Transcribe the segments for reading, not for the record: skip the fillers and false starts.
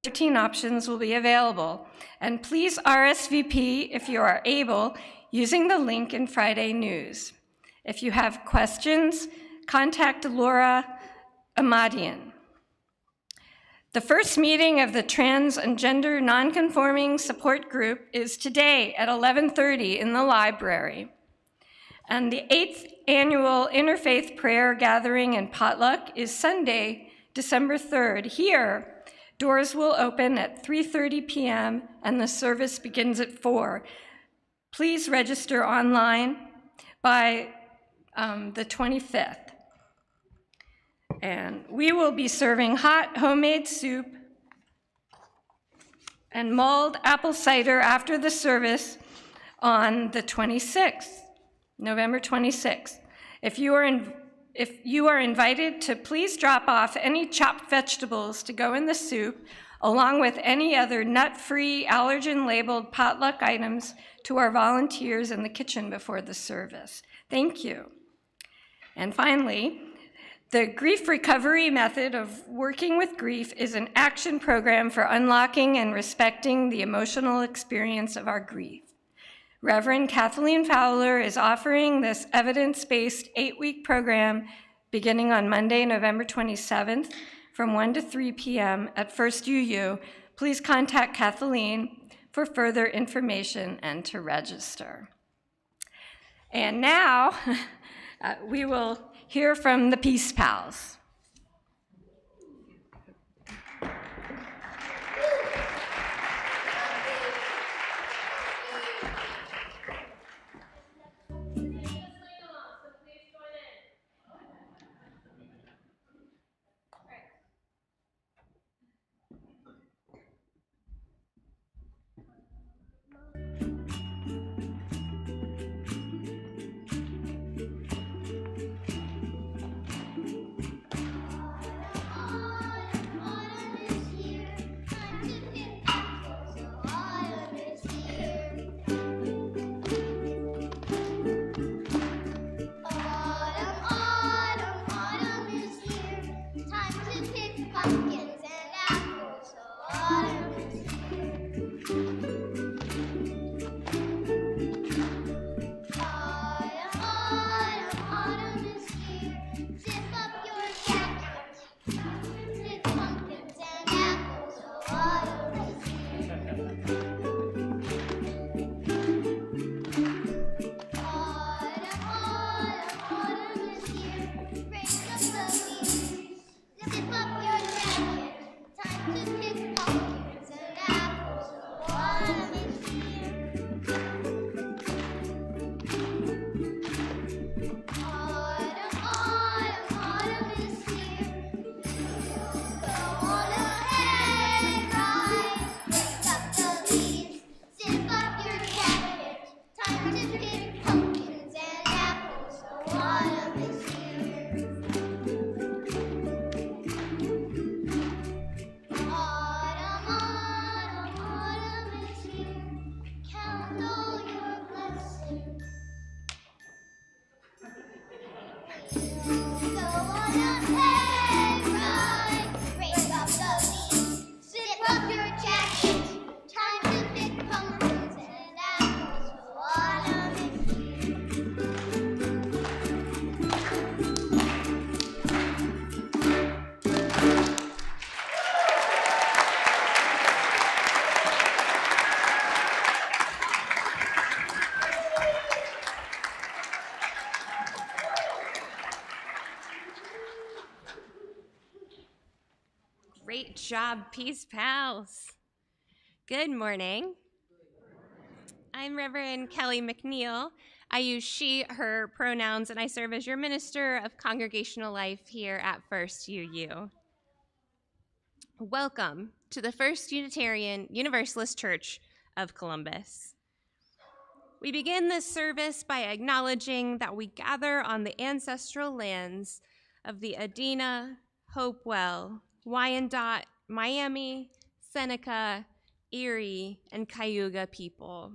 13 options will be available, and please RSVP if you are able using the link in Friday News. If you have questions, contact Laura Amadian. The first meeting of the Trans and Gender Nonconforming Support Group is today at 11:30 in the library. And the 8th annual Interfaith Prayer Gathering and Potluck is Sunday, December 3rd. Here, doors will open at 3:30 p.m. and the service begins at 4. Please register online by the 25th. And we will be serving hot homemade soup and mulled apple cider after the service on the 26th, November 26th. If you are invited to please drop off any chopped vegetables to go in the soup, along with any other nut-free, allergen-labeled potluck items to our volunteers in the kitchen before the service. Thank you. And finally, the grief recovery method of working with grief is an action program for unlocking and respecting the emotional experience of our grief. Reverend Kathleen Fowler is offering this evidence-based 8-week program beginning on Monday, November 27th from 1 to 3 p.m. at First UU. Please contact Kathleen for further information and to register. And now we will hear from the Peace Pals. Great job, Peace Pals. Good morning. I'm Reverend Kelly McNeil. I use she, her pronouns, and I serve as your minister of congregational life here at First UU. Welcome to the First Unitarian Universalist Church of Columbus. We begin this service by acknowledging that we gather on the ancestral lands of the Adena, Hopewell, Wyandotte, Miami, Seneca, Erie, and Cayuga people.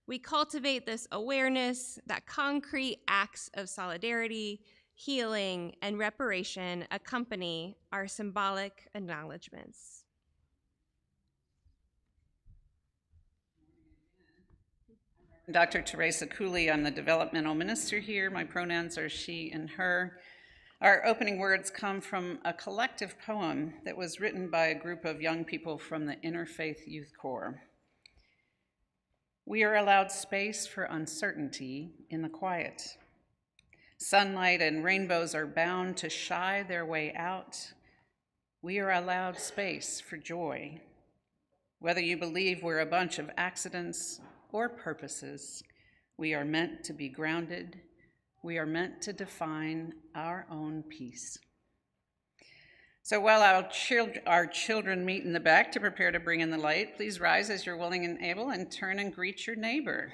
We cultivate this awareness that concrete acts of solidarity, healing, and reparation accompany our symbolic acknowledgments. Dr. Teresa Cooley. I'm the Developmental Ministry here. My pronouns are she and her. Our opening words come from a collective poem that was written by a group of young people from the Interfaith Youth Corps. We are allowed space for uncertainty in the quiet. Sunlight and rainbows are bound to shy their way out. We are allowed space for joy. Whether you believe we're a bunch of accidents or purposes, we are meant to be grounded. We are meant to define our own peace. So while our children meet in the back to prepare to bring in the light, please rise as you're willing and able and turn and greet your neighbor.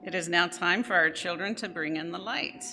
It is now time for our children to bring in the light.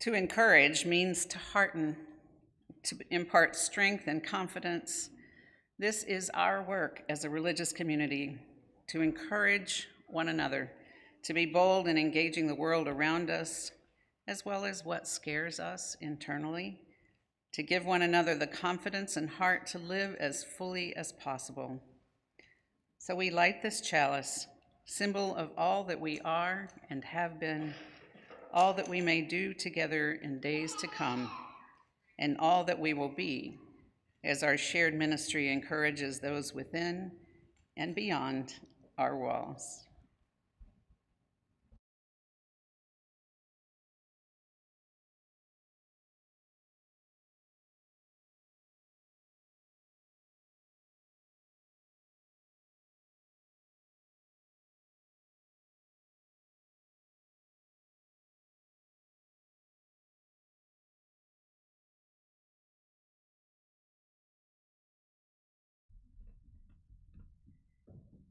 To encourage means to hearten, to impart strength and confidence. This is our work as a religious community, to encourage one another, to be bold in engaging the world around us, as well as what scares us internally, to give one another the confidence and heart to live as fully as possible. So we light this chalice, symbol of all that we are and have been, all that we may do together in days to come, and all that we will be, as our shared ministry encourages those within and beyond our walls.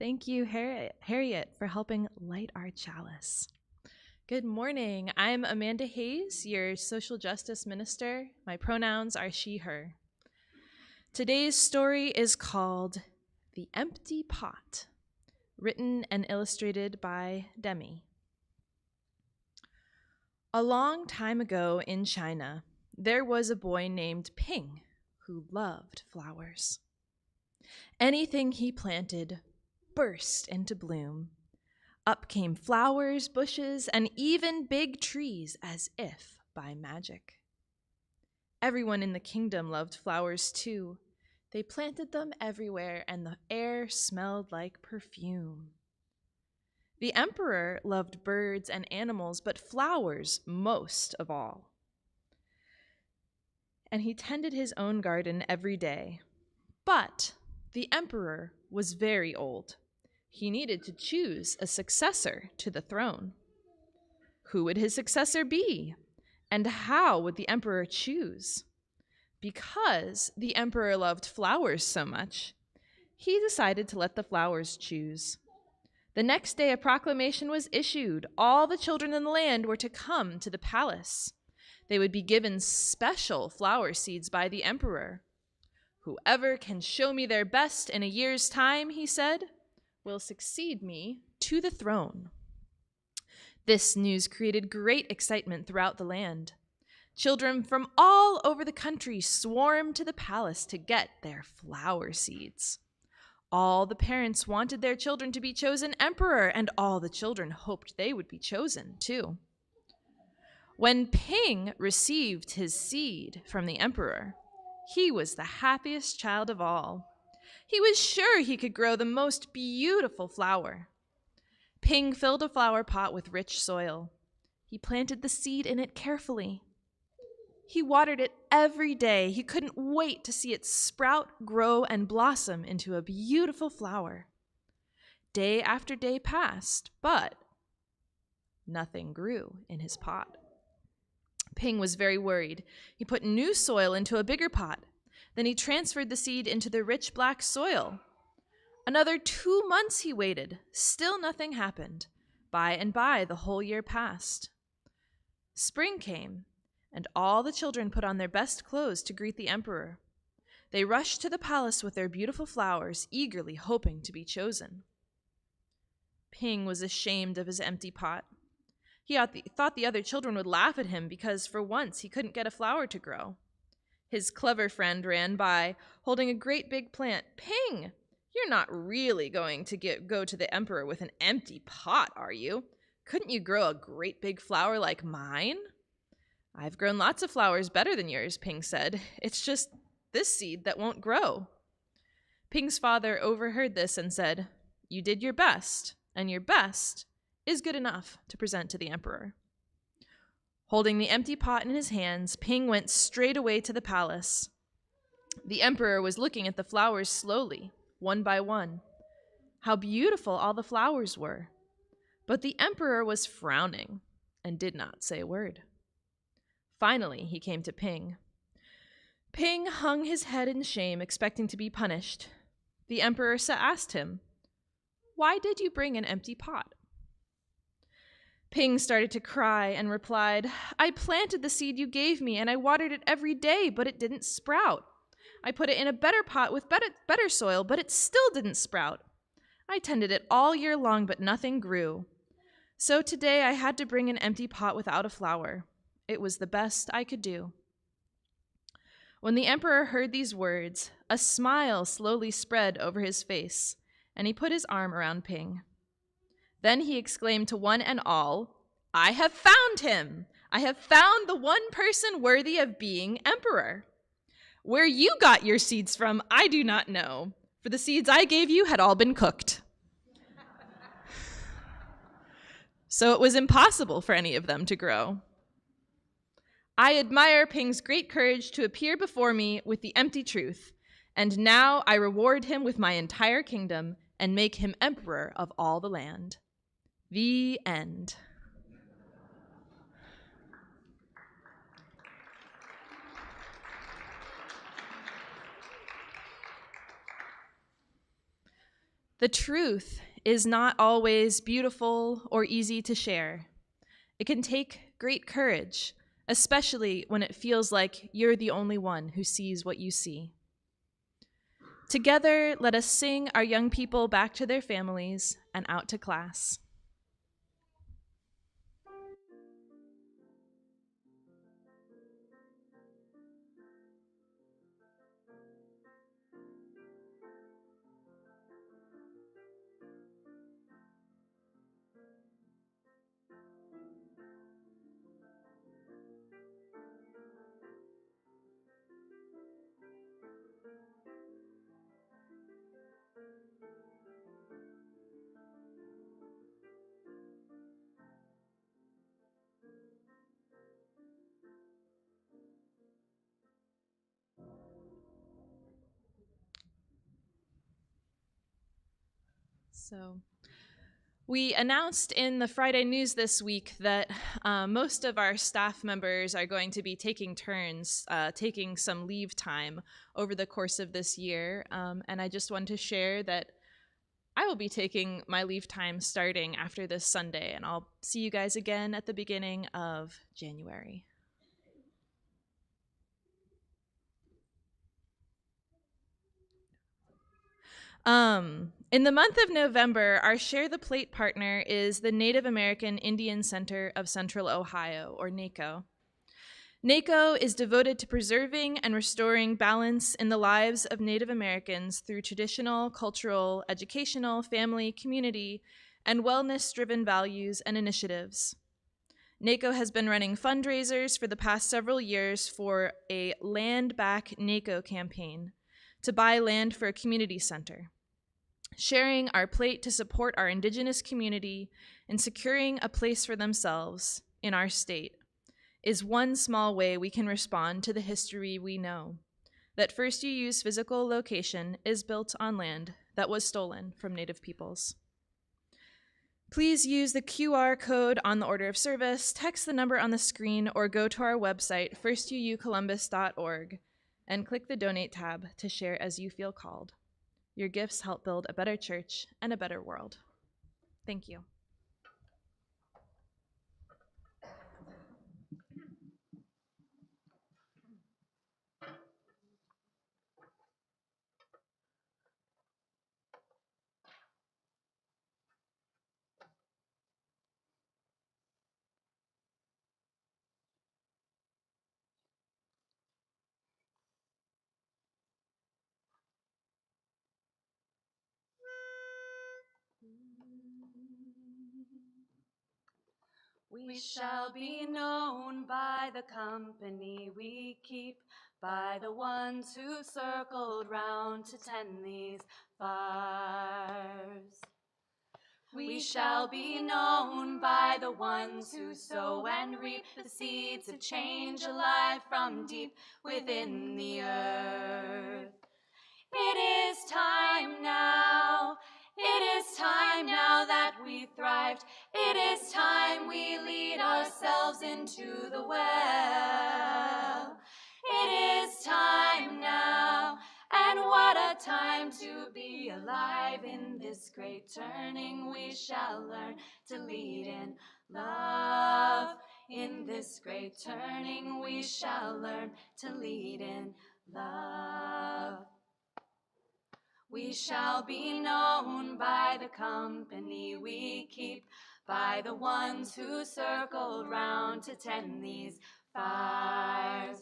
Thank you, Harriet, for helping light our chalice. Good morning. I'm Amanda Hayes, your social justice minister. My pronouns are she, her. Today's story is called The Empty Pot, written and illustrated by Demi. A long time ago in China, there was a boy named Ping who loved flowers. Anything he planted burst into bloom. Up came flowers, bushes, and even big trees as if by magic. Everyone in the kingdom loved flowers too. They planted them everywhere, and the air smelled like perfume. The emperor loved birds and animals, but flowers most of all. And he tended his own garden every day. But the emperor was very old. He needed to choose a successor to the throne. Who would his successor be? And how would the emperor choose? Because the emperor loved flowers so much, he decided to let the flowers choose. The next day, a proclamation was issued. All the children in the land were to come to the palace. They would be given special flower seeds by the emperor. Whoever can show me their best in a year's time, he said, will succeed me to the throne. This news created great excitement throughout the land. Children from all over the country swarmed to the palace to get their flower seeds. All the parents wanted their children to be chosen emperor, and all the children hoped they would be chosen too. When Ping received his seed from the emperor, he was the happiest child of all. He was sure he could grow the most beautiful flower. Ping filled a flower pot with rich soil. He planted the seed in it carefully. He watered it every day. He couldn't wait to see it sprout, grow, and blossom into a beautiful flower. Day after day passed, but nothing grew in his pot. Ping was very worried. He put new soil into a bigger pot. Then he transferred the seed into the rich black soil. Another 2 months he waited. Still nothing happened. By and by, the whole year passed. Spring came, and all the children put on their best clothes to greet the emperor. They rushed to the palace with their beautiful flowers, eagerly hoping to be chosen. Ping was ashamed of his empty pot. He thought the other children would laugh at him because for once he couldn't get a flower to grow. His clever friend ran by, holding a great big plant. "Ping, you're not really going to go to the emperor with an empty pot, are you? Couldn't you grow a great big flower like mine?" "I've grown lots of flowers better than yours," Ping said. "It's just this seed that won't grow." Ping's father overheard this and said, "You did your best, and your best is good enough to present to the emperor." Holding the empty pot in his hands, Ping went straight away to the palace. The emperor was looking at the flowers slowly, one by one. How beautiful all the flowers were. But the emperor was frowning and did not say a word. Finally, he came to Ping. Ping hung his head in shame, expecting to be punished. The emperor asked him, "Why did you bring an empty pot?" Ping started to cry and replied, "I planted the seed you gave me, and I watered it every day, but it didn't sprout. I put it in a better pot with better soil, but it still didn't sprout. I tended it all year long, but nothing grew. So today I had to bring an empty pot without a flower. It was the best I could do." When the emperor heard these words, a smile slowly spread over his face, and he put his arm around Ping. Then he exclaimed to one and all, "I have found him! I have found the one person worthy of being emperor. Where you got your seeds from, I do not know, for the seeds I gave you had all been cooked." So it was impossible for any of them to grow. I admire Ping's great courage to appear before me with the empty truth, and now I reward him with my entire kingdom and make him emperor of all the land. The end. The truth is not always beautiful or easy to share. It can take great courage, especially when it feels like you're the only one who sees what you see. Together, let us sing our young people back to their families and out to class. So, we announced in the Friday news this week that most of our staff members are going to be taking turns, taking some leave time over the course of this year. And I just want to share that I will be taking my leave time starting after this Sunday, and I'll see you guys again at the beginning of January. In the month of November, our Share the Plate partner is the Native American Indian Center of Central Ohio, or NACO. NACO is devoted to preserving and restoring balance in the lives of Native Americans through traditional, cultural, educational, family, community, and wellness-driven values and initiatives. NACO has been running fundraisers for the past several years for a Land Back NACO campaign to buy land for a community center, sharing our plate to support our Indigenous community and securing a place for themselves in our state is one small way we can respond to the history we know, that First You Use physical location is built on land that was stolen from Native peoples. Please use the QR code on the order of service, text the number on the screen, or go to our website, firstucolumbus.org, and click the Donate tab to share as you feel called. Your gifts help build a better church and a better world. Thank you. We shall be known by the company we keep, by the ones who circled round to tend these fires. We shall be known by the ones who sow and reap the seeds of change alive from deep within the earth. It is time now. It is time now that we thrived. It is time we lead ourselves into the well. It is time now, and what a time to be alive. In this great turning we shall learn to lead in love. In this great turning we shall learn to lead in love. We shall be known by the company we keep, by the ones who circled round to tend these fires.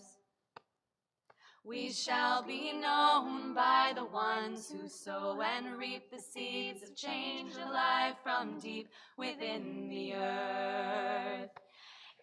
We shall be known by the ones who sow and reap the seeds of change alive from deep within the earth.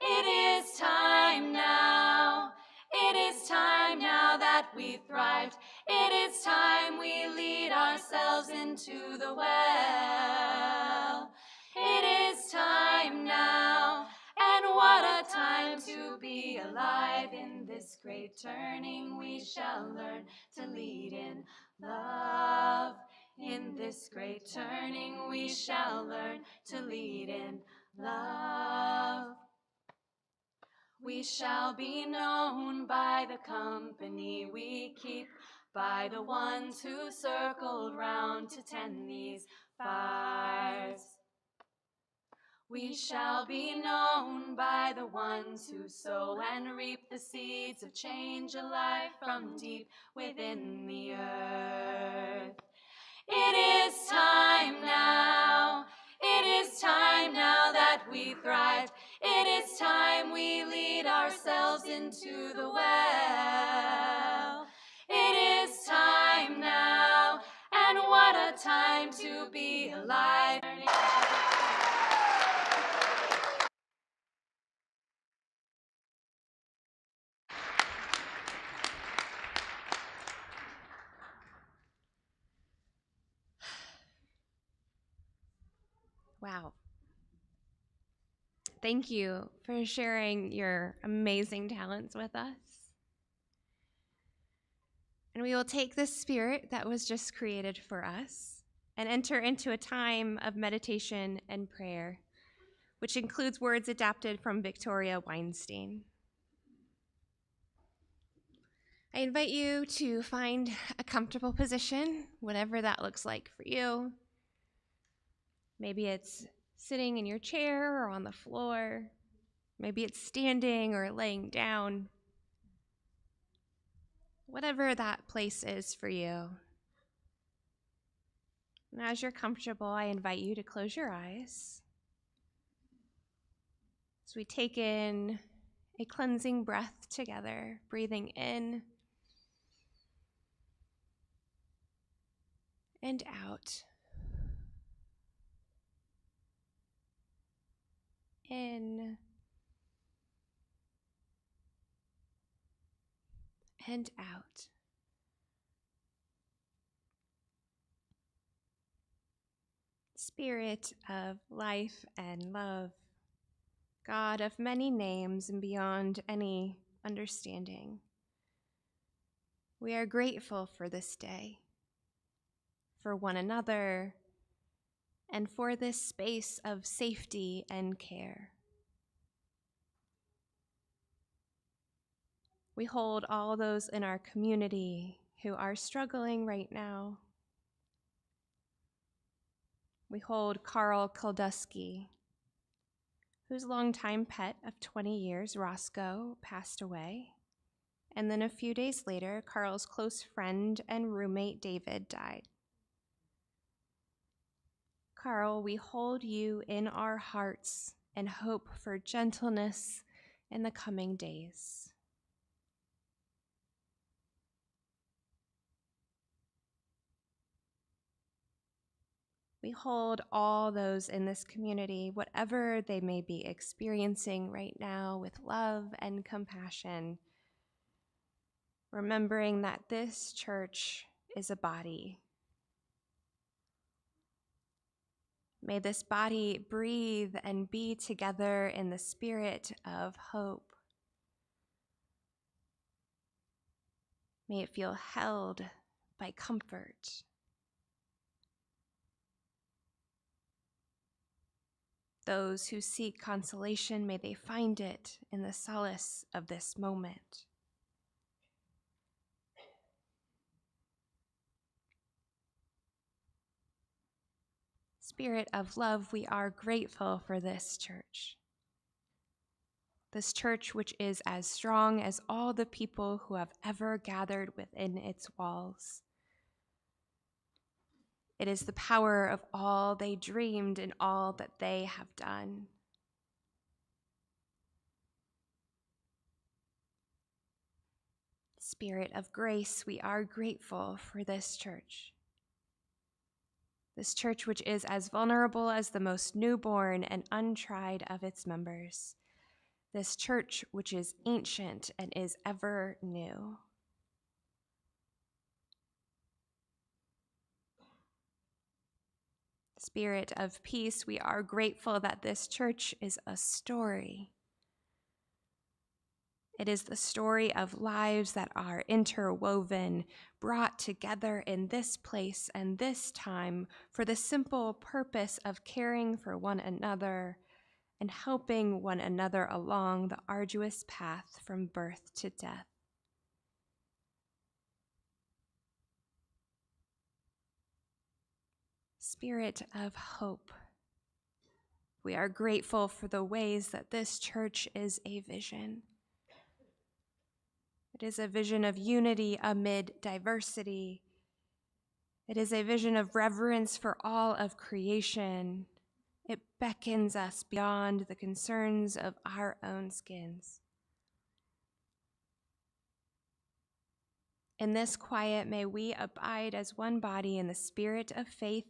It is time now. It is time now that we thrived. It is time we lead ourselves into the well. It is time now, and what a time to be alive. In this great turning we shall learn to lead in love. In this great turning we shall learn to lead in love. We shall be known by the company we keep, by the ones who circled round to tend these fires. We shall be known by the ones who sow and reap the seeds of change alive from deep within the earth. It is time now. It is time now that we thrive. It is time we lead ourselves into the well. It is time now, and what a time to be alive. Wow. Thank you for sharing your amazing talents with us. And we will take this spirit that was just created for us and enter into a time of meditation and prayer, which includes words adapted from Victoria Weinstein. I invite you to find a comfortable position, whatever that looks like for you. Maybe it's sitting in your chair or on the floor. Maybe it's standing or laying down. Whatever that place is for you. And as you're comfortable, I invite you to close your eyes. As we take in a cleansing breath together, breathing in and out. In and out. Spirit of life and love, God of many names and beyond any understanding, we are grateful for this day, for one another, and for this space of safety and care. We hold all those in our community who are struggling right now. We hold Carl Kuldusky, whose longtime pet of 20 years, Roscoe, passed away. And then a few days later, Carl's close friend and roommate, David, died. Carl, we hold you in our hearts and hope for gentleness in the coming days. We hold all those in this community, whatever they may be experiencing right now, with love and compassion, remembering that this church is a body. May this body breathe and be together in the spirit of hope. May it feel held by comfort. Those who seek consolation, may they find it in the solace of this moment. Spirit of love, we are grateful for this church. This church which is as strong as all the people who have ever gathered within its walls. It is the power of all they dreamed and all that they have done. Spirit of grace, we are grateful for this church. This church which is as vulnerable as the most newborn and untried of its members. This church which is ancient and is ever new. Spirit of peace, we are grateful that this church is a story. It is the story of lives that are interwoven, brought together in this place and this time for the simple purpose of caring for one another and helping one another along the arduous path from birth to death. Spirit of hope. We are grateful for the ways that this church is a vision. It is a vision of unity amid diversity. It is a vision of reverence for all of creation. It beckons us beyond the concerns of our own skins. In this quiet, may we abide as one body in the spirit of faith,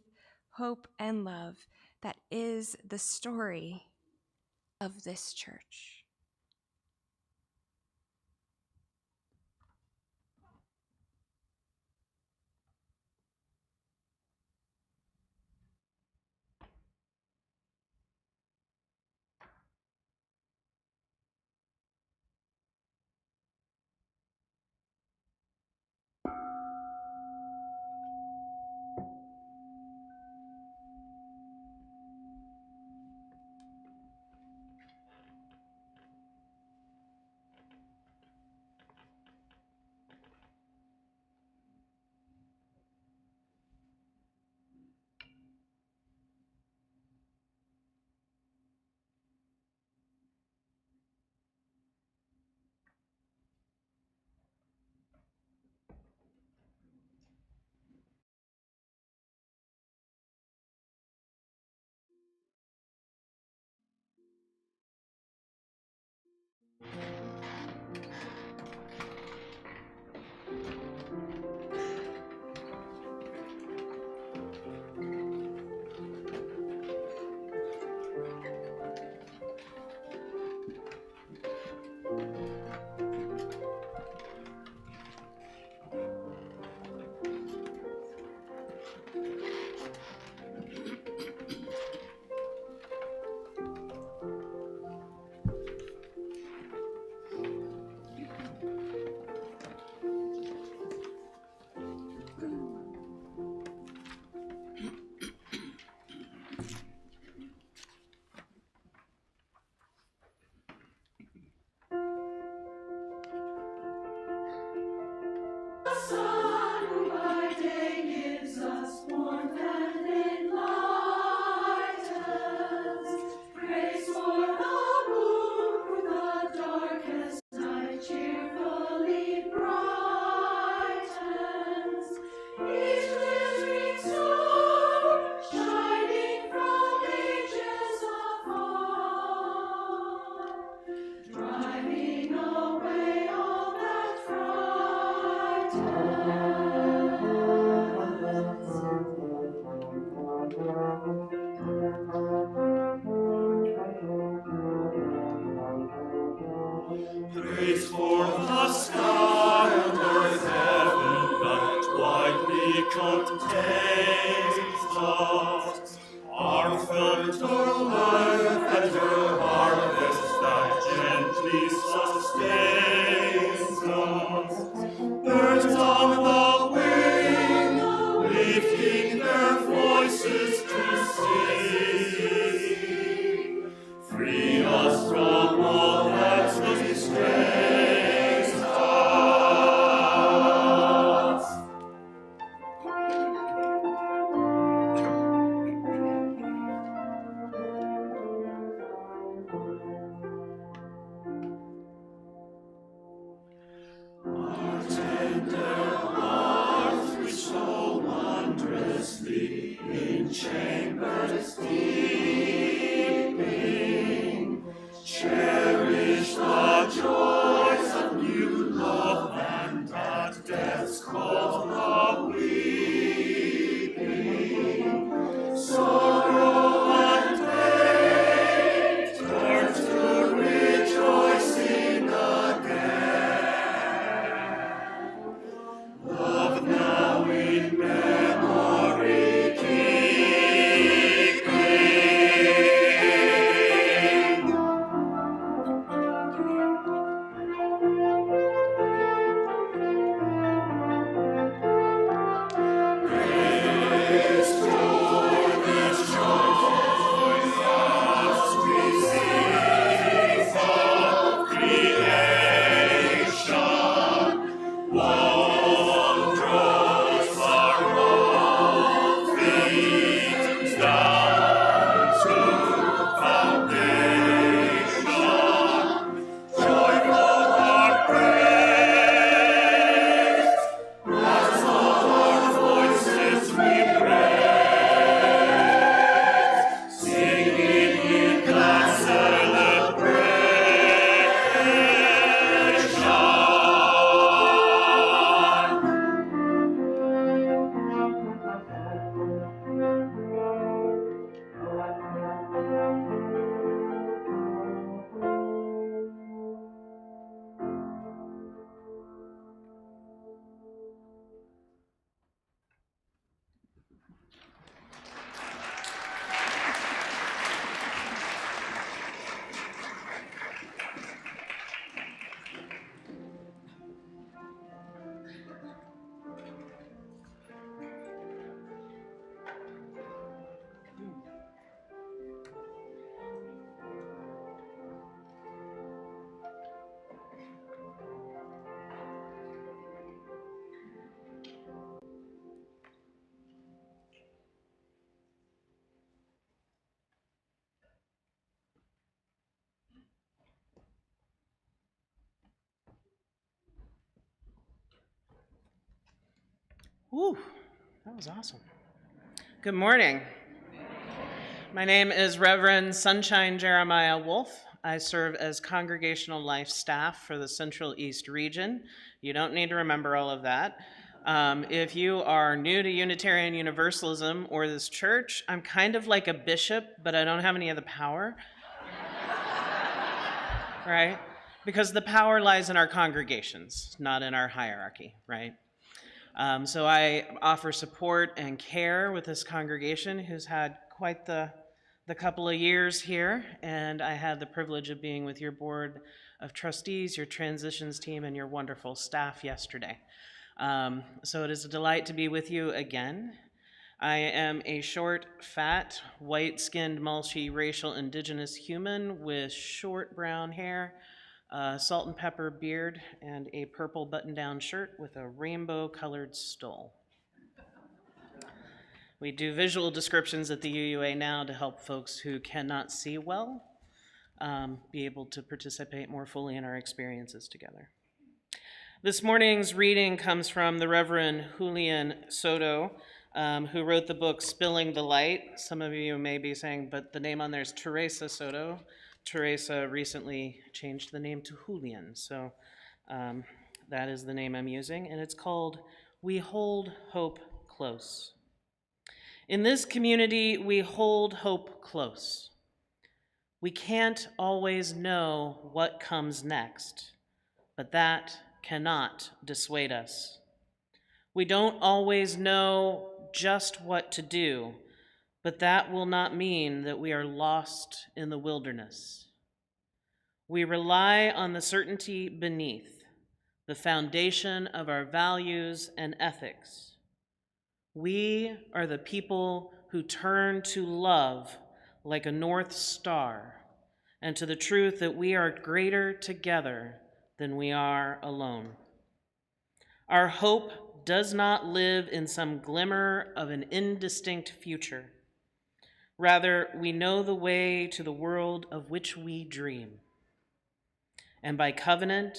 hope, and love that is the story of this church. Woo, that was awesome. Good morning. My name is Reverend Sunshine Jeremiah Wolfe. I serve as congregational life staff for the Central East region. You don't need to remember all of that. If you are new to Unitarian Universalism or this church, I'm kind of like a bishop, but I don't have any of the power. Right? Because the power lies in our congregations, not in our hierarchy, right? So I offer support and care with this congregation who's had quite the couple of years here, and I had the privilege of being with your board of trustees, your transitions team, and your wonderful staff yesterday. So it is a delight to be with you again. I am a short, fat, white-skinned, multi-racial indigenous human with short brown hair, salt and pepper beard, and a purple button-down shirt with a rainbow-colored stole. We do visual descriptions at the UUA now to help folks who cannot see well be able to participate more fully in our experiences together. This morning's reading comes from the Reverend Julian Soto, who wrote the book Spilling the Light. Some of you may be saying, but the name on there is Terasa Soto. Teresa recently changed the name to Julian, so that is the name I'm using, and it's called We Hold Hope Close. In this community, we hold hope close. We can't always know what comes next, but that cannot dissuade us. We don't always know just what to do, but that will not mean that we are lost in the wilderness. We rely on the certainty beneath, the foundation of our values and ethics. We are the people who turn to love like a North Star and to the truth that we are greater together than we are alone. Our hope does not live in some glimmer of an indistinct future. Rather, we know the way to the world of which we dream. And by covenant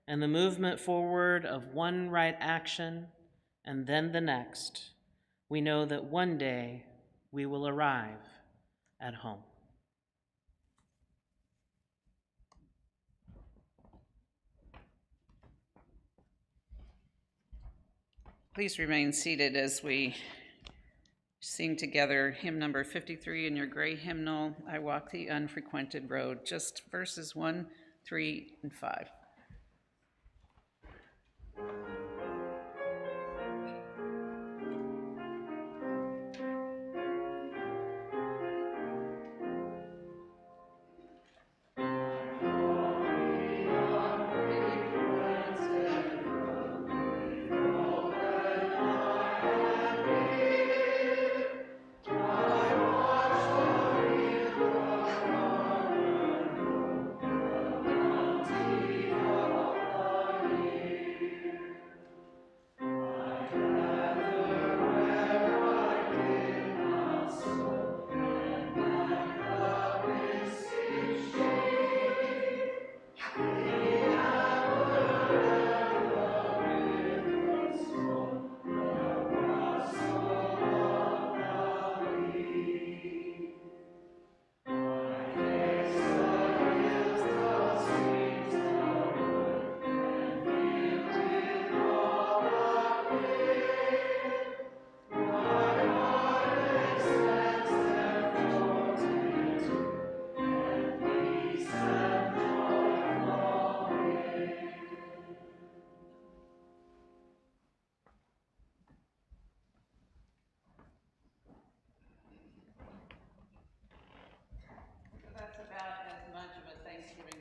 and the movement forward of one right action and then the next, we know that one day we will arrive at home. Please remain seated as we sing together hymn number 53 in your gray hymnal, I Walk the Unfrequented Road, just verses 1, 3, and 5.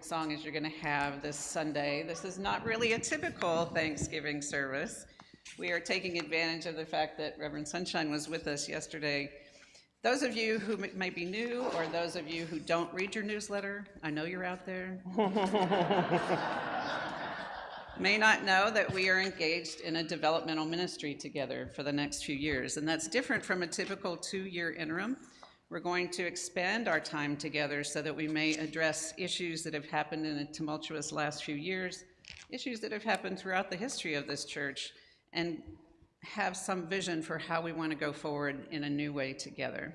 Song as you're going to have this Sunday. This is not really a typical Thanksgiving service. We are taking advantage of the fact that Reverend Sunshine was with us yesterday. Those of you who may be new, or those of you who don't read your newsletter, I know you're out there, may not know that we are engaged in a developmental ministry together for the next few years, and that's different from a typical 2-year interim. We're going to expand our time together so that we may address issues that have happened in a tumultuous last few years, issues that have happened throughout the history of this church, and have some vision for how we want to go forward in a new way together.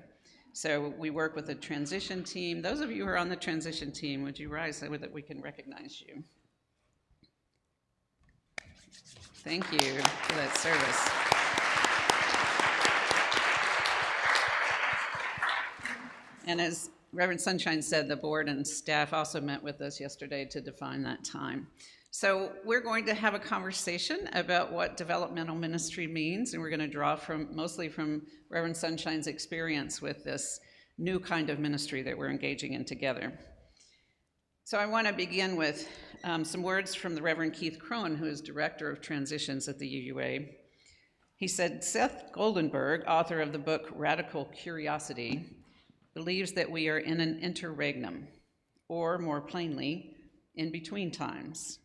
So we work with a transition team. Those of you who are on the transition team, would you rise so that we can recognize you? Thank you for that service. And as Reverend Sunshine said, the board and staff also met with us yesterday to define that time. So we're going to have a conversation about what developmental ministry means, and we're going to draw mostly from Reverend Sunshine's experience with this new kind of ministry that we're engaging in together. So I want to begin with some words from the Reverend Keith Crone, who is Director of Transitions at the UUA. He said, Seth Goldenberg, author of the book Radical Curiosity, believes that we are in an interregnum, or more plainly, in between times.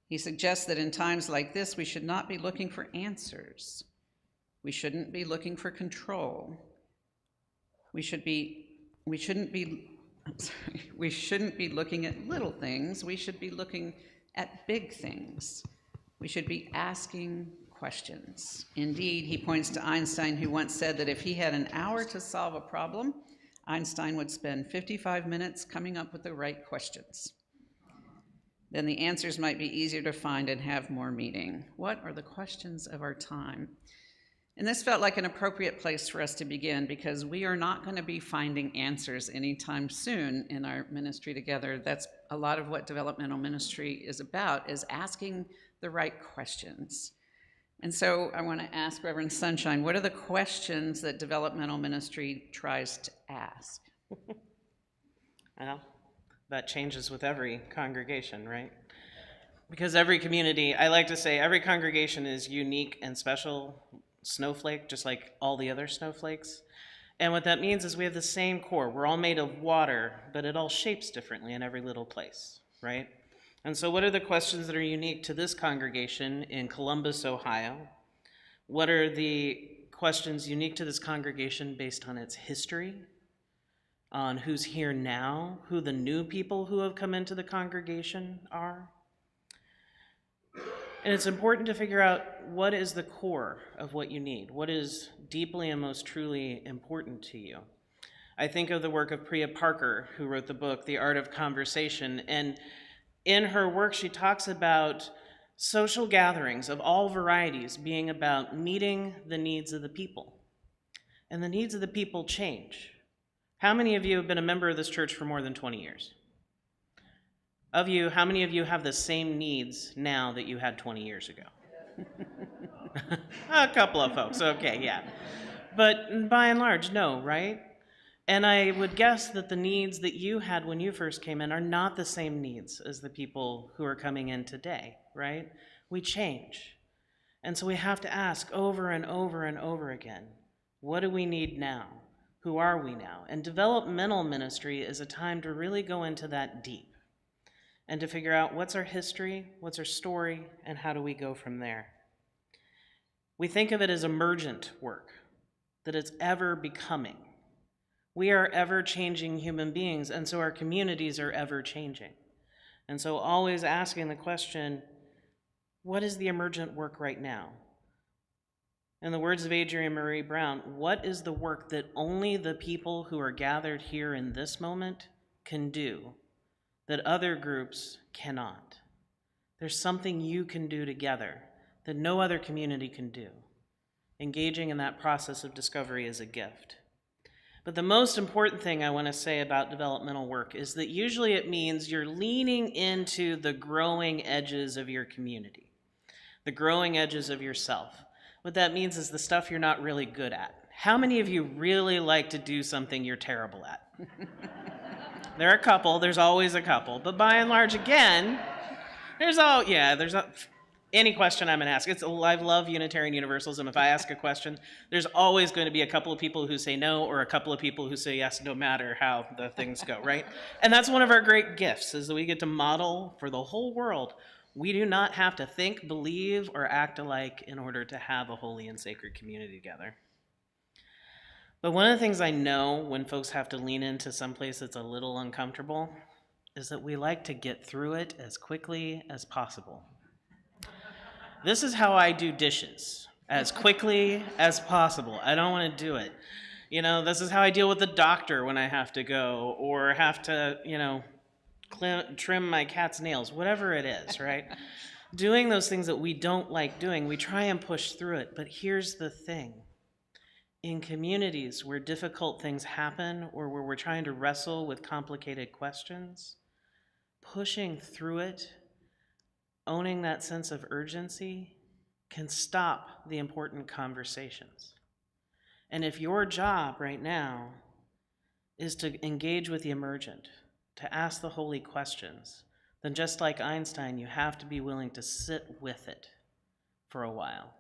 He suggests that in times like this, we should not be looking for answers. We shouldn't be looking for control. We shouldn't be looking at little things. We should be looking at big things. We should be asking questions. Indeed, he points to Einstein, who once said that if he had an hour to solve a problem, Einstein would spend 55 minutes coming up with the right questions. Then the answers might be easier to find and have more meaning. What are the questions of our time? And this felt like an appropriate place for us to begin, because we are not going to be finding answers anytime soon in our ministry together. That's a lot of what developmental ministry is about, is asking the right questions. And so I want to ask Reverend Sunshine, what are the questions that developmental ministry tries to ask? Well, that changes with every congregation, right? Because every community, I like to say, every congregation is unique and special snowflake, just like all the other snowflakes. And what that means is we have the same core. We're all made of water, but it all shapes differently in every little place, right? And so what are the questions that are unique to this congregation in Columbus, Ohio? What are the questions unique to this congregation based on its history, on who's here now, who the new people who have come into the congregation are? And it's important to figure out what is the core of what you need, what is deeply and most truly important to you. I think of the work of Priya Parker, who wrote the book, The Art of Conversation, and in her work, she talks about social gatherings of all varieties being about meeting the needs of the people. And the needs of the people change. How many of you have been a member of this church for more than 20 years? Of you, how many of you have the same needs now that you had 20 years ago? A couple of folks, okay, yeah. But by and large, no, right? And I would guess that the needs that you had when you first came in are not the same needs as the people who are coming in today, right? We change. And so we have to ask over and over and over again, what do we need now? Who are we now? And developmental ministry is a time to really go into that deep and to figure out what's our history, what's our story, and how do we go from there. We think of it as emergent work, that it's ever becoming. We are ever-changing human beings, and so our communities are ever-changing. And so always asking the question, what is the emergent work right now? In the words of Adrienne Marie Brown, what is the work that only the people who are gathered here in this moment can do that other groups cannot? There's something you can do together that no other community can do. Engaging in that process of discovery is a gift. But the most important thing I want to say about developmental work is that usually it means you're leaning into the growing edges of your community, the growing edges of yourself. What that means is the stuff you're not really good at. How many of you really like to do something you're terrible at? There are a couple, there's always a couple, but by and large, again, there's not any question I'm going to ask. I love Unitarian Universalism. If I ask a question, there's always going to be a couple of people who say no or a couple of people who say yes, no matter how the things go, right? And that's one of our great gifts, is that we get to model for the whole world. We do not have to think, believe, or act alike in order to have a holy and sacred community together. But one of the things I know when folks have to lean into someplace that's a little uncomfortable is that we like to get through it as quickly as possible. This is how I do dishes. as quickly as possible. I don't want to do it. This is how I deal with the doctor when I have to go or have to, trim my cat's nails, whatever it is, right? Doing those things that we don't like doing, we try and push through it. But here's the thing. In communities where difficult things happen or where we're trying to wrestle with complicated questions, pushing through it, owning that sense of urgency, can stop the important conversations. And if your job right now is to engage with the emergent, to ask the holy questions, then just like Einstein, you have to be willing to sit with it for a while.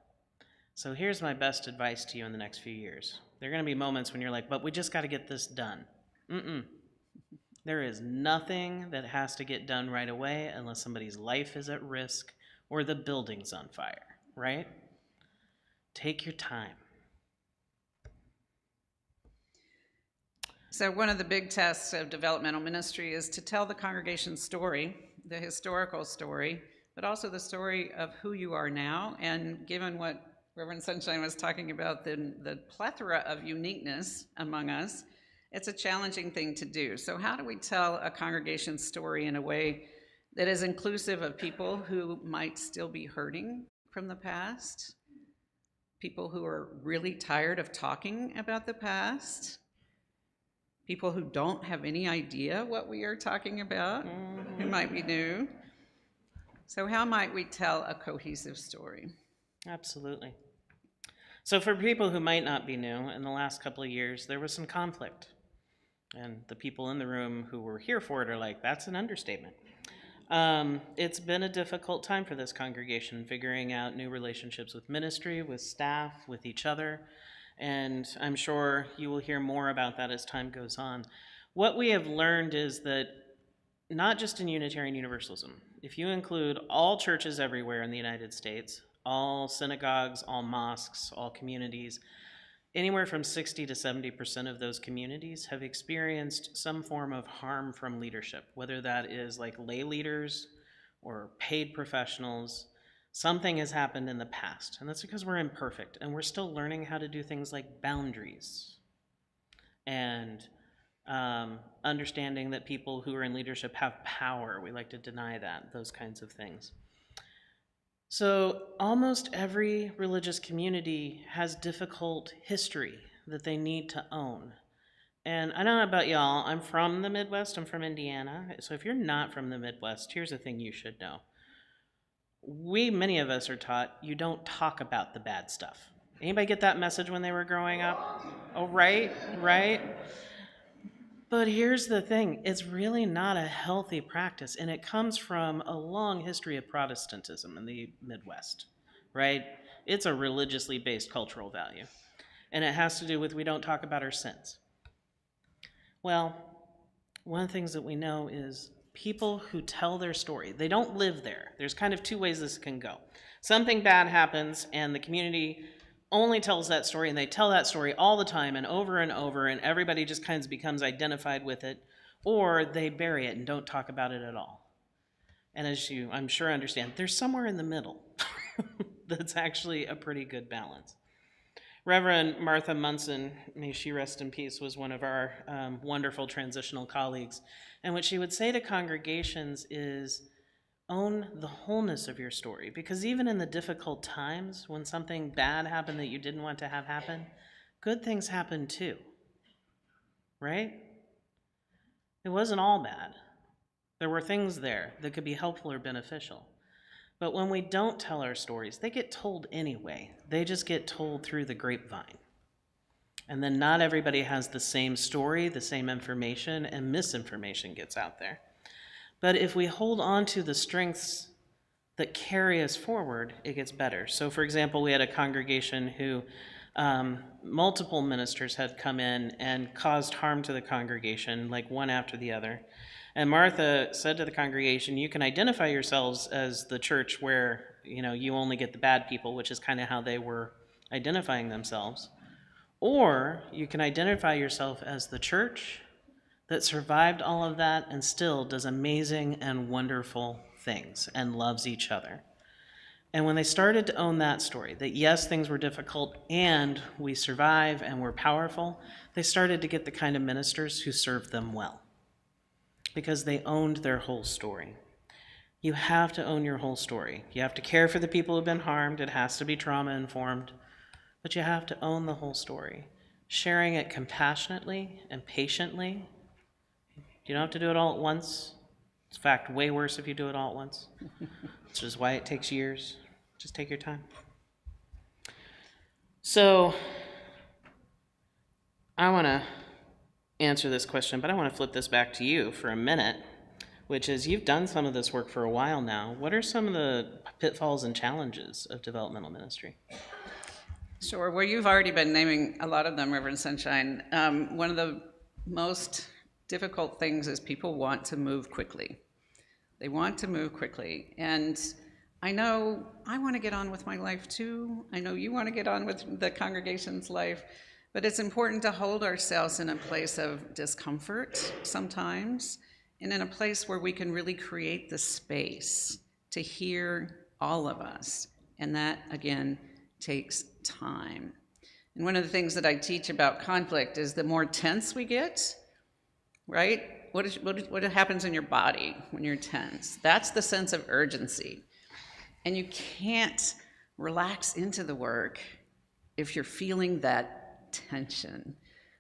So here's my best advice to you in the next few years. There are going to be moments when you're like, but we just got to get this done. There is nothing that has to get done right away unless somebody's life is at risk or the building's on fire, right? Take your time. So one of the big tests of developmental ministry is to tell the congregation's story, the historical story, but also the story of who you are now. And given what Reverend Sunshine was talking about, the plethora of uniqueness among us, it's a challenging thing to do. So how do we tell a congregation's story in a way that is inclusive of people who might still be hurting from the past, people who are really tired of talking about the past, people who don't have any idea what we are talking about, who might be new? So how might we tell a cohesive story? Absolutely. So for people who might not be new, in the last couple of years, there was some conflict. And the people in the room who were here for it are like, that's an understatement. It's been a difficult time for this congregation, figuring out new relationships with ministry, with staff, with each other. And I'm sure you will hear more about that as time goes on. What we have learned is that not just in Unitarian Universalism, if you include all churches everywhere in the United States, all synagogues, all mosques, all communities, anywhere from 60 to 70% of those communities have experienced some form of harm from leadership, whether that is like lay leaders or paid professionals. Something has happened in the past, and that's because we're imperfect, and we're still learning how to do things like boundaries and understanding that people who are in leadership have power. We like to deny that, those kinds of things. So almost every religious community has difficult history that they need to own. And I don't know about y'all, I'm from the Midwest, I'm from Indiana. So if you're not from the Midwest, here's the thing you should know. Many of us are taught you don't talk about the bad stuff. Anybody get that message when they were growing up? Oh, right. But here's the thing, it's really not a healthy practice, and it comes from a long history of Protestantism in the Midwest, right? It's a religiously based cultural value, and it has to do with we don't talk about our sins. Well, one of the things that we know is people who tell their story, they don't live there. There's kind of two ways this can go. Something bad happens, and the community only tells that story, and they tell that story all the time and over, and everybody just kind of becomes identified with it, or they bury it and don't talk about it at all. And as you, I'm sure, understand, there's somewhere in the middle that's actually a pretty good balance. Reverend Martha Munson, may she rest in peace, was one of our wonderful transitional colleagues. And what she would say to congregations is, own the wholeness of your story, because even in the difficult times when something bad happened that you didn't want to have happen, good things happen too, right? It wasn't all bad. There were things there that could be helpful or beneficial. But when we don't tell our stories, they get told anyway. They just get told through the grapevine. And then not everybody has the same story, the same information, and misinformation gets out there. But if we hold on to the strengths that carry us forward, it gets better. So for example, we had a congregation who multiple ministers had come in and caused harm to the congregation, like one after the other. And Martha said to the congregation, you can identify yourselves as the church where, you only get the bad people, which is kind of how they were identifying themselves. Or you can identify yourself as the church that survived all of that and still does amazing and wonderful things and loves each other. And when they started to own that story, that yes, things were difficult and we survive and we're powerful, they started to get the kind of ministers who served them well because they owned their whole story. You have to own your whole story. You have to care for the people who've been harmed. It has to be trauma-informed, but you have to own the whole story, sharing it compassionately and patiently. You don't have to do it all at once. It's in fact way worse if you do it all at once, which is why it takes years. Just take your time. So I want to answer this question, but I want to flip this back to you for a minute, which is you've done some of this work for a while now. What are some of the pitfalls and challenges of developmental ministry? Sure. Well, you've already been naming a lot of them, Reverend Sunshine. One of the most difficult things is people want to move quickly. They want to move quickly. And I know I want to get on with my life too. I know you want to get on with the congregation's life. But it's important to hold ourselves in a place of discomfort sometimes, and in a place where we can really create the space to hear all of us. And that, again, takes time. And one of the things that I teach about conflict is the more tense we get, right? What happens in your body when you're tense? That's the sense of urgency. And you can't relax into the work if you're feeling that tension.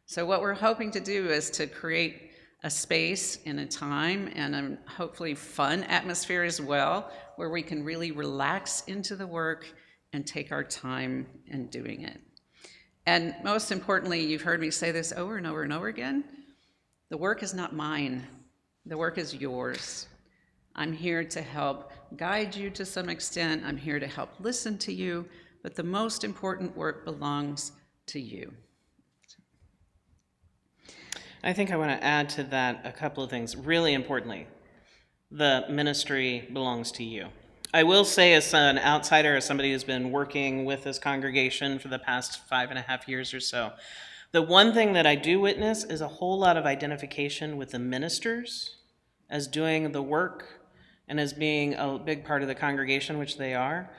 So what we're hoping to do is to create a space and a time and a hopefully fun atmosphere as well, where we can really relax into the work and take our time in doing it. And most importantly, you've heard me say this over and over and over again, the work is not mine. The work is yours. I'm here to help guide you to some extent. I'm here to help listen to you, but the most important work belongs to you. I think I want to add to that a couple of things. Really importantly, the ministry belongs to you. I will say, as an outsider, as somebody who's been working with this congregation for the past 5.5 years or so, the one thing that I do witness is a whole lot of identification with the ministers as doing the work and as being a big part of the congregation, which they are.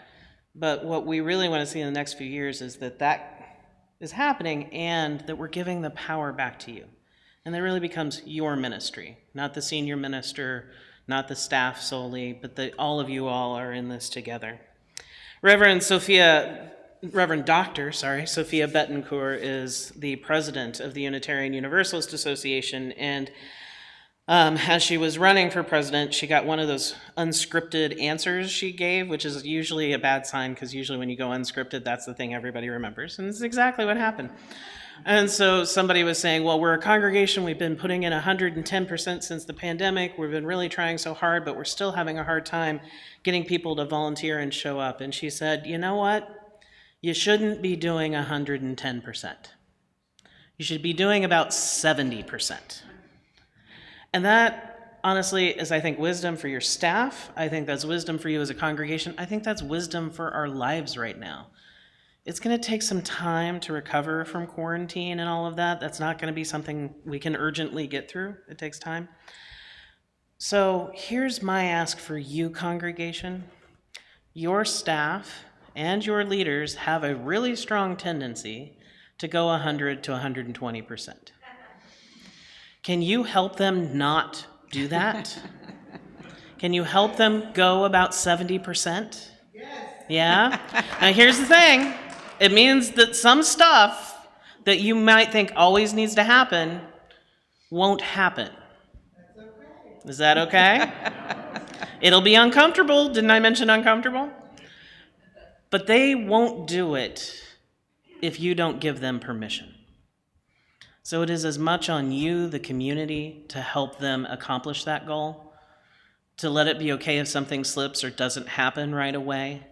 But what we really want to see in the next few years is that that is happening and that we're giving the power back to you. And that really becomes your ministry, not the senior minister, not the staff solely, but that all of you all are in this together. Reverend Dr. Sophia Betancourt is the president of the Unitarian Universalist Association, and as she was running for president, she got one of those unscripted answers she gave, which is usually a bad sign, because usually when you go unscripted, that's the thing everybody remembers, and it's exactly what happened. And so somebody was saying, well, we're a congregation, we've been putting in 110% since the pandemic, we've been really trying so hard, but we're still having a hard time getting people to volunteer and show up. And she said, you know what? You shouldn't be doing 110%. You should be doing about 70%. And that, honestly, is, I think, wisdom for your staff. I think that's wisdom for you as a congregation. I think that's wisdom for our lives right now. It's going to take some time to recover from quarantine and all of that. That's not going to be something we can urgently get through. It takes time. So here's my ask for you, congregation. Your staff and your leaders have a really strong tendency to go 100 to 120%. Can you help them not do that? Can you help them go about 70%? Yes. Yeah? Now here's the thing. It means that some stuff that you might think always needs to happen won't happen. That's okay. Is that okay? It'll be uncomfortable. Didn't I mention uncomfortable? But they won't do it if you don't give them permission. So it is as much on you, the community, to help them accomplish that goal, to let it be okay if something slips or doesn't happen right away,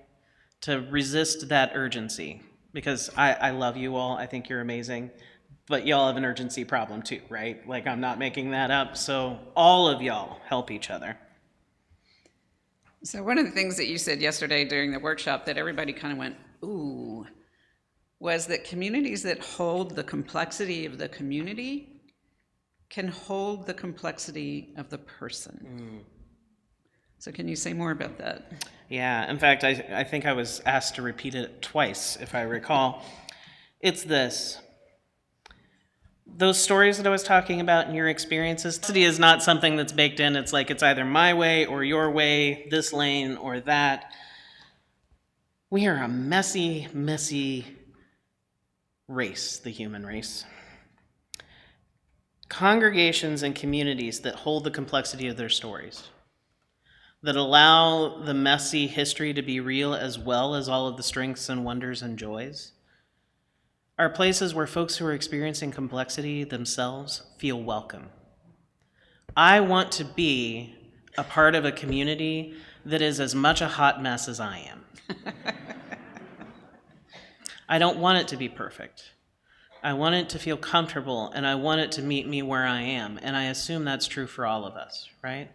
to resist that urgency. Because I love you all, I think you're amazing, but y'all have an urgency problem too, right? Like, I'm not making that up, so all of y'all help each other. So one of the things that you said yesterday during the workshop that everybody kind of went, ooh, was that communities that hold the complexity of the community can hold the complexity of the person. So can you say more about that? Yeah, in fact, I think I was asked to repeat it twice, if I recall. It's this. Those stories that I was talking about in your experiences, city is not something that's baked in. It's like it's either my way or your way, this lane or that. We are a messy, messy race, the human race. Congregations and communities that hold the complexity of their stories, that allow the messy history to be real as well as all of the strengths and wonders and joys, are places where folks who are experiencing complexity themselves feel welcome. I want to be a part of a community that is as much a hot mess as I am. I don't want it to be perfect. I want it to feel comfortable, and I want it to meet me where I am, and I assume that's true for all of us, right?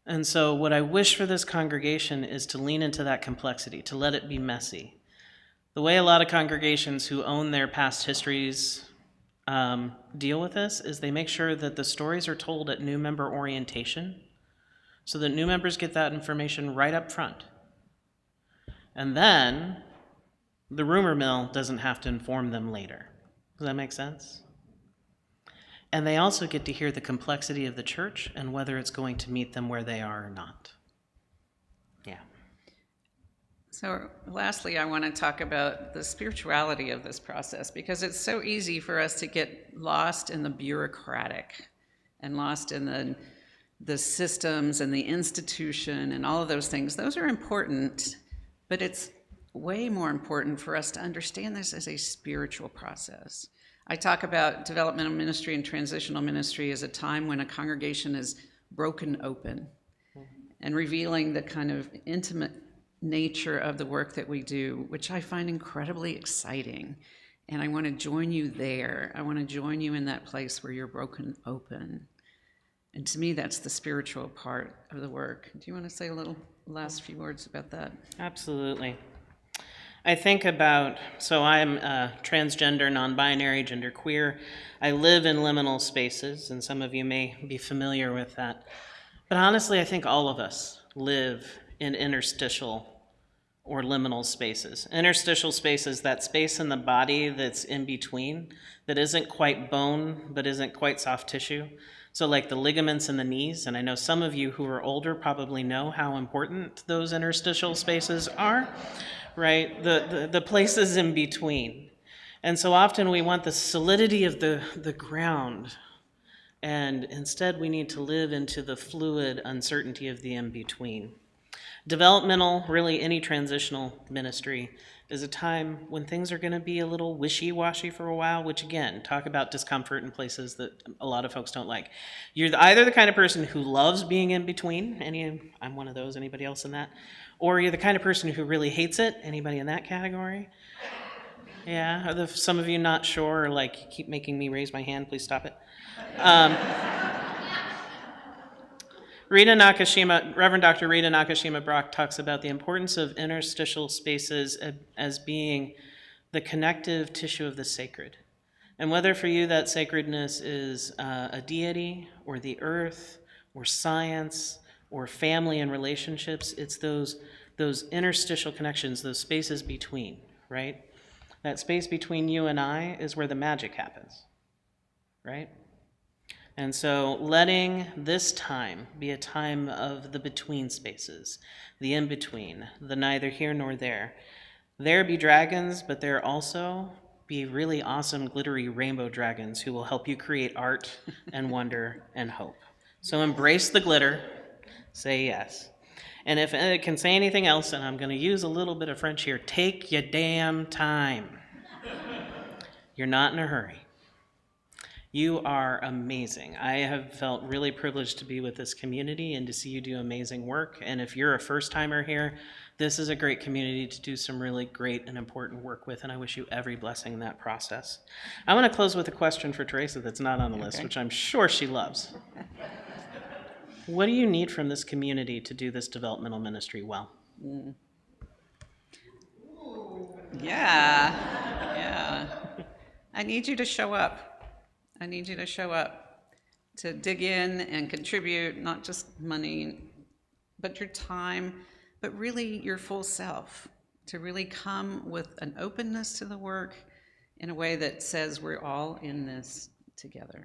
And so what I wish for this congregation is to lean into that complexity, to let it be messy. The way a lot of congregations who own their past histories deal with this is they make sure that the stories are told at new member orientation so that new members get that information right up front. And then the rumor mill doesn't have to inform them later. Does that make sense? And they also get to hear the complexity of the church and whether it's going to meet them where they are or not. Yeah. So lastly, I want to talk about the spirituality of this process, because it's so easy for us to get lost in the bureaucratic and lost in the systems and the institution and all of those things. Those are important, but it's way more important for us to understand this as a spiritual process. I talk about developmental ministry and transitional ministry as a time when a congregation is broken open and revealing the kind of intimate nature of the work that we do, which I find incredibly exciting. And I want to join you there. I want to join you in that place where you're broken open. And to me, that's the spiritual part of the work. Do you want to say a little last few words about that? Absolutely. I think about, so I'm transgender, non-binary, genderqueer. I live in liminal spaces, and some of you may be familiar with that. But honestly, I think all of us live in interstitial or liminal spaces. Interstitial spaces, that space in the body that's in between, that isn't quite bone, but isn't quite soft tissue. So like the ligaments in the knees, and I know some of you who are older probably know how important those interstitial spaces are, right? The places in between. And so often we want the solidity of the ground, and instead we need to live into the fluid uncertainty of the in-between. Developmental, really any transitional ministry, is a time when things are going to be a little wishy-washy for a while, which again, talk about discomfort in places that a lot of folks don't like. You're either the kind of person who loves being in between, I'm one of those, anybody else in that? Or you're the kind of person who really hates it, anybody in that category? Yeah, are some of you not sure, or like keep making me raise my hand, please stop it. Reverend Dr. Rita Nakashima Brock talks about the importance of interstitial spaces as being the connective tissue of the sacred. And whether for you that sacredness is a deity or the earth or science or family and relationships, it's those interstitial connections, those spaces between, right? That space between you and I is where the magic happens, right? And so letting this time be a time of the between spaces, the in-between, the neither here nor there. There be dragons, but there also be really awesome glittery rainbow dragons who will help you create art and wonder and hope. So embrace the glitter, say yes. And if it can say anything else, and I'm going to use a little bit of French here, take your damn time. You're not in a hurry. You are amazing. I have felt really privileged to be with this community and to see you do amazing work. And if you're a first-timer here, this is a great community to do some really great and important work with, and I wish you every blessing in that process. I want to close with a question for Teresa that's not on the list, which I'm sure she loves. What do you need from this community to do this developmental ministry well? Yeah. I need you to show up. I need you to show up, to dig in and contribute, not just money, but your time, but really your full self, to really come with an openness to the work in a way that says we're all in this together.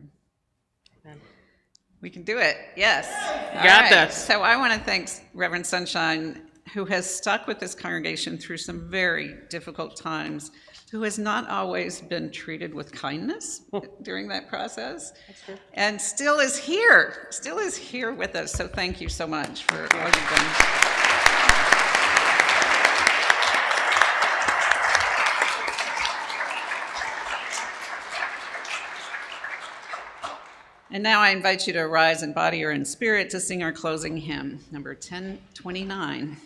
Amen. We can do it, yes. Got this. So I want to thank Reverend Sunshine, who has stuck with this congregation through some very difficult times, who has not always been treated with kindness during that process, and still is here with us. So thank you so much for all you've done. And now I invite you to rise in body or in spirit to sing our closing hymn, number 1029.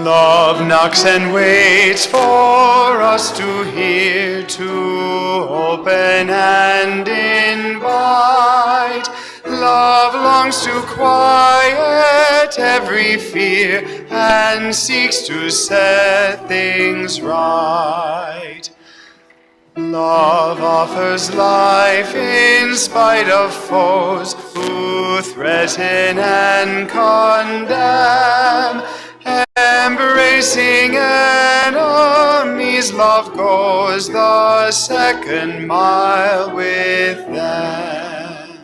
Love knocks and waits for us to hear, to open and invite. Love longs to quiet every fear and seeks to set things right. Love offers life in spite of foes who threaten and condemn. Embracing enemies, love goes the second mile with them.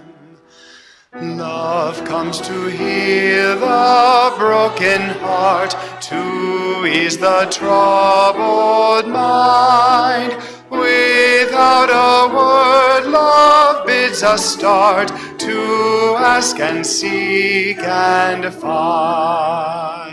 Love comes to heal the broken heart, to ease the troubled mind. Without a word, love bids us start to ask and seek and find.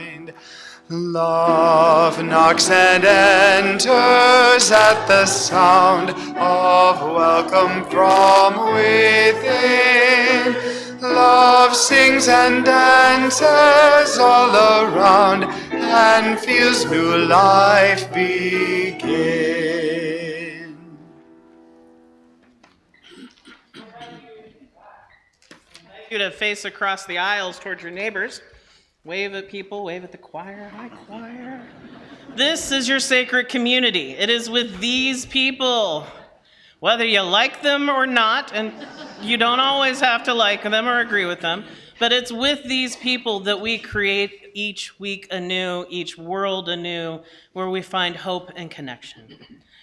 Love knocks and enters at the sound of welcome from within. Love sings and dances all around and feels new life begin. You to face across the aisles towards your neighbors. Wave at people, wave at the choir. Hi, choir. This is your sacred community. It is with these people, whether you like them or not, and you don't always have to like them or agree with them, but it's with these people that we create each week anew, each world anew, where we find hope and connection,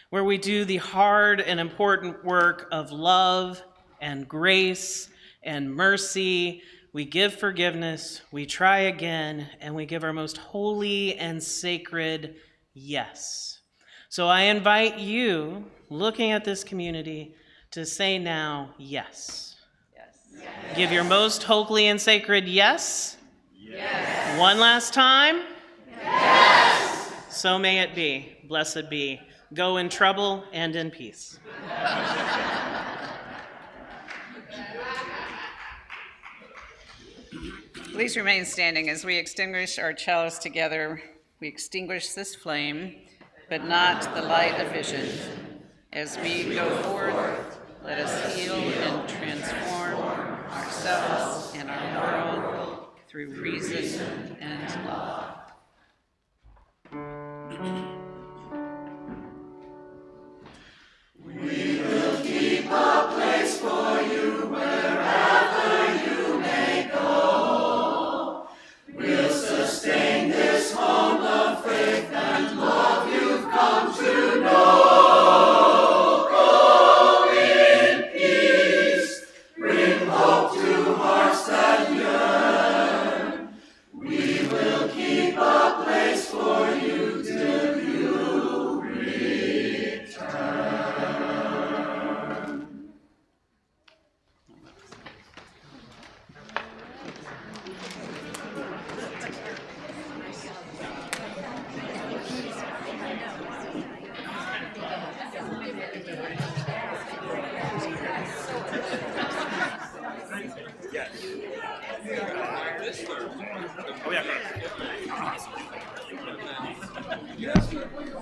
where we do the hard and important work of love and grace and mercy. We give forgiveness, we try again, and we give our most holy and sacred yes. So I invite you, looking at this community, to say now, yes. Yes. Yes. Give your most holy and sacred yes. Yes. One last time. Yes. So may it be. Blessed be. Go in trouble and in peace. Please remain standing as we extinguish our chalice together. We extinguish this flame, but not the light of vision. As we go forth, let us heal and transform ourselves and our world through reason and love. We will keep a place for you wherever you may go. We'll sustain this home of faith and love you've come to know. Go in peace, bring hope to hearts that yearn. We will keep a place for you till you return. Oh, yeah.